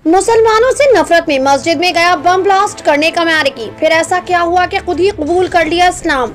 मुसलमानों से नफरत में मस्जिद में गया बम ब्लास्ट करने का अमेरिकी, फिर ऐसा क्या हुआ कि खुद ही कबूल कर लिया इस्लाम।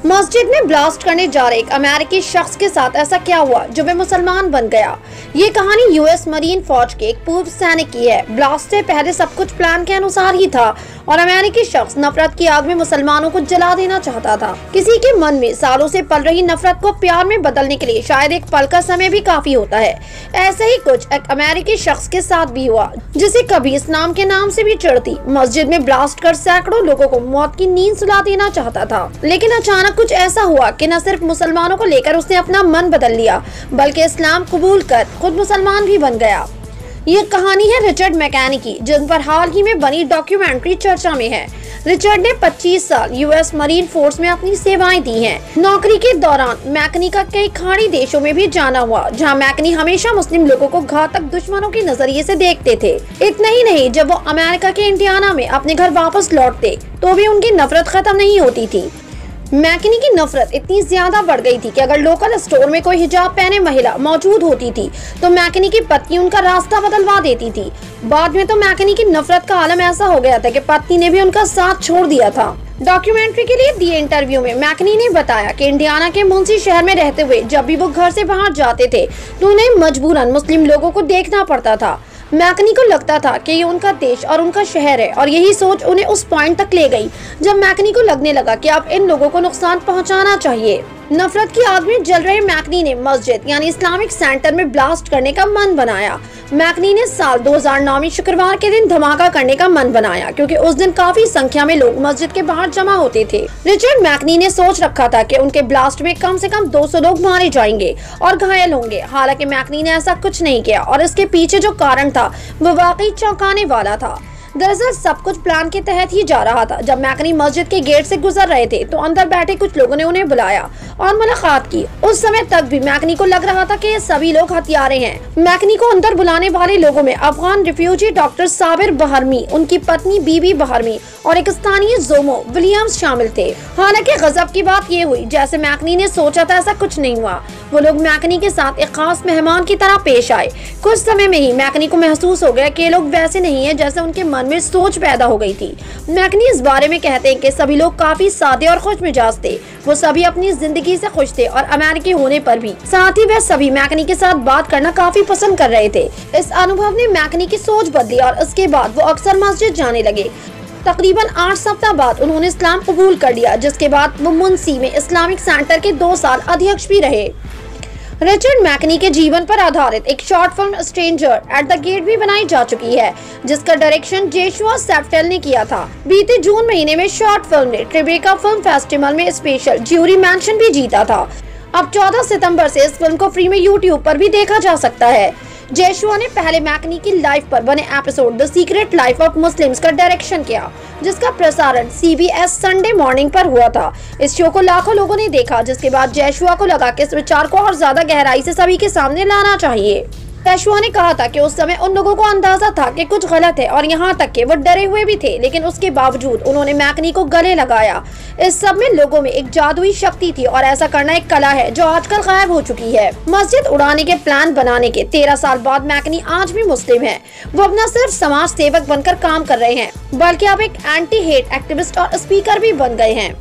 मस्जिद में ब्लास्ट करने जा रहे एक अमेरिकी शख्स के साथ ऐसा क्या हुआ जो वे मुसलमान बन गया। ये कहानी यूएस मरीन फौज के एक पूर्व सैनिक की है। ब्लास्ट से पहले सब कुछ प्लान के अनुसार ही था और अमेरिकी शख्स नफरत की आग में मुसलमानों को जला देना चाहता था। किसी के मन में सालों से पल रही नफरत को प्यार में बदलने के लिए शायद एक पल का समय भी काफी होता है। ऐसे ही कुछ एक अमेरिकी शख्स के साथ भी हुआ जिसे कभी इस्लाम के नाम से भी चिढ़ती मस्जिद में ब्लास्ट कर सैकड़ों लोगों को मौत की नींद सुला देना चाहता था। लेकिन अचानक कुछ ऐसा हुआ कि न सिर्फ मुसलमानों को लेकर उसने अपना मन बदल लिया बल्कि इस्लाम कबूल कर खुद मुसलमान भी बन गया। ये कहानी है रिचर्ड मैकेनी की, जिन पर हाल ही में बनी डॉक्यूमेंट्री चर्चा में है। रिचर्ड ने 25 साल यूएस मरीन फोर्स में अपनी सेवाएं दी हैं। नौकरी के दौरान मैकेनी का कई खाड़ी देशों में भी जाना हुआ, जहां मैकेनी हमेशा मुस्लिम लोगों को घातक दुश्मनों के नजरिए से देखते थे। इतना ही नहीं, जब वो अमेरिका के इंडियाना में अपने घर वापस लौटते तो भी उनकी नफरत खत्म नहीं होती थी। मैकेनी की नफरत इतनी ज्यादा बढ़ गई थी कि अगर लोकल स्टोर में कोई हिजाब पहने महिला मौजूद होती थी तो मैकेनी की पत्नी उनका रास्ता बदलवा देती थी। बाद में तो मैकेनी की नफरत का आलम ऐसा हो गया था कि पत्नी ने भी उनका साथ छोड़ दिया था। डॉक्यूमेंट्री के लिए दिए इंटरव्यू में मैकेनी ने बताया कि इंडियाना के मुंशी शहर में रहते हुए जब भी वो घर से बाहर जाते थे तो उन्हें मजबूरन मुस्लिम लोगों को देखना पड़ता था। मैकेनी को लगता था कि ये उनका देश और उनका शहर है और यही सोच उन्हें उस पॉइंट तक ले गई जब मैकेनी को लगने लगा कि अब इन लोगों को नुकसान पहुंचाना चाहिए। नफरत की आग में जल रहे मैकेनी ने मस्जिद यानी इस्लामिक सेंटर में ब्लास्ट करने का मन बनाया। मैकेनी ने साल 2009 में शुक्रवार के दिन धमाका करने का मन बनाया क्योंकि उस दिन काफी संख्या में लोग मस्जिद के बाहर जमा होते थे। रिचर्ड मैकेनी ने सोच रखा था कि उनके ब्लास्ट में कम से कम 200 लोग मारे जाएंगे और घायल होंगे। हालांकि मैकेनी ने ऐसा कुछ नहीं किया और इसके पीछे जो कारण था वो वाकई चौंकाने वाला था। दरअसल सब कुछ प्लान के तहत ही जा रहा था। जब मैकेनी मस्जिद के गेट से गुजर रहे थे तो अंदर बैठे कुछ लोगों ने उन्हें बुलाया और मुलाकात की। उस समय तक भी मैकेनी को लग रहा था कि ये सभी लोग हथियारे हैं। मैकेनी को अंदर बुलाने वाले लोगों में अफगान रिफ्यूजी डॉक्टर साबिर बहरमी, उनकी पत्नी बीबी बहरमी और एक स्थानीय जोमो विलियम्स शामिल थे। हालांकि गजब की बात ये हुई, जैसे मैकेनी ने सोचा था ऐसा कुछ नहीं हुआ। वो लोग मैकेनी के साथ एक खास मेहमान की तरह पेश आए। कुछ समय में ही मैकेनी को महसूस हो गया कि ये लोग वैसे नहीं है जैसे उनके मन में सोच पैदा हो गई थी। मैकेनी इस बारे में कहते हैं कि सभी लोग काफी सादे और खुश मिजाज थे। वो सभी अपनी जिंदगी से खुश थे और अमेरिकी होने पर भी। साथ ही वह सभी मैकेनी के साथ बात करना काफी पसंद कर रहे थे। इस अनुभव ने मैकेनी की सोच बदली और इसके बाद वो अक्सर मस्जिद जाने लगे। तकरीबन 8 सप्ताह बाद उन्होंने इस्लाम कबूल कर लिया, जिसके बाद वो मुंशी में इस्लामिक सेंटर के 2 साल अध्यक्ष भी रहे। रिचर्ड मैकेनी के जीवन पर आधारित एक short film stranger at the gate भी बनाई जा चुकी है, जिसका डायरेक्शन जोशुआ सेफ्टेल ने किया था। बीते जून महीने में शॉर्ट फिल्म ने ट्रिबेका फिल्म फेस्टिवल में स्पेशल ज्यूरी मेंशन भी जीता था। अब 14 सितंबर से इस फिल्म को फ्री में यूट्यूब पर भी देखा जा सकता है। जोशुआ ने पहले मैकेनी की लाइफ पर बने episode the secret life of Muslims का डायरेक्शन किया, जिसका प्रसारण CBS संडे मॉर्निंग पर हुआ था। इस शो को लाखों लोगों ने देखा, जिसके बाद जोशुआ को लगा कि इस विचार को और ज्यादा गहराई से सभी के सामने लाना चाहिए। जोशुआ ने कहा था कि उस समय उन लोगों को अंदाजा था कि कुछ गलत है और यहाँ तक कि वो डरे हुए भी थे, लेकिन उसके बावजूद उन्होंने मैकेनी को गले लगाया। इस सब में लोगों में एक जादुई शक्ति थी और ऐसा करना एक कला है जो आजकल गायब हो चुकी है। मस्जिद उड़ाने के प्लान बनाने के 13 साल बाद मैकेनी आज भी मुस्लिम है। वो अपना सिर्फ समाज सेवक बनकर काम कर रहे हैं, बल्कि अब एक एंटी हेट एक्टिविस्ट और स्पीकर भी बन गए हैं।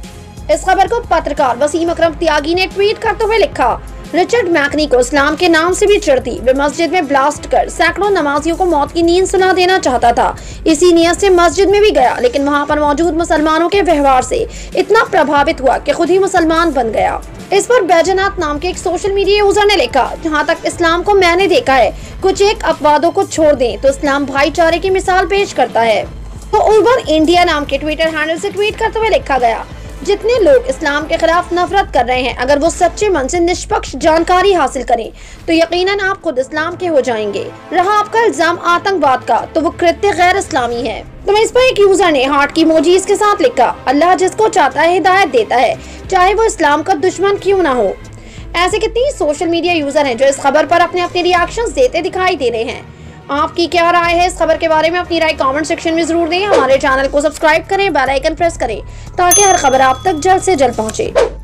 इस खबर को पत्रकार वसीम अकरम त्यागी ने ट्वीट करते हुए लिखा, रिचर्ड मैकेनी को इस्लाम के नाम से भी चिढ़ती। वे मस्जिद में ब्लास्ट कर सैकड़ों नमाजियों को मौत की नींद सुला देना चाहता था। इसी नियत से मस्जिद में भी गया, लेकिन वहां पर मौजूद मुसलमानों के व्यवहार से इतना प्रभावित हुआ कि खुद ही मुसलमान बन गया। इस पर बैजनाथ नाम के एक सोशल मीडिया यूजर ने लिखा, जहां तक इस्लाम को मैंने देखा है, कुछ एक अपवादों को छोड़ दें तो इस्लाम भाईचारे की मिसाल पेश करता है। तो उर्बन इंडिया नाम के ट्विटर हैंडल से ट्वीट करते हुए लिखा गया, जितने लोग इस्लाम के खिलाफ नफरत कर रहे हैं, अगर वो सच्चे मन से निष्पक्ष जानकारी हासिल करें तो यकीनन आप खुद इस्लाम के हो जाएंगे। रहा आपका इल्जाम आतंकवाद का, तो वो कृत्य गैर इस्लामी है। तो इस पर एक यूजर ने हार्ट की इमोजीज के साथ लिखा, अल्लाह जिसको चाहता है हिदायत देता है, चाहे वो इस्लाम का दुश्मन क्यों ना हो। ऐसे कितनी सोशल मीडिया यूजर हैं जो इस खबर पर अपने रिएक्शंस देते दिखाई दे रहे हैं। आपकी क्या राय है इस खबर के बारे में? अपनी राय कमेंट सेक्शन में जरूर दें। हमारे चैनल को सब्सक्राइब करें, बेल आइकन प्रेस करें ताकि हर खबर आप तक जल्द से जल्द पहुंचे।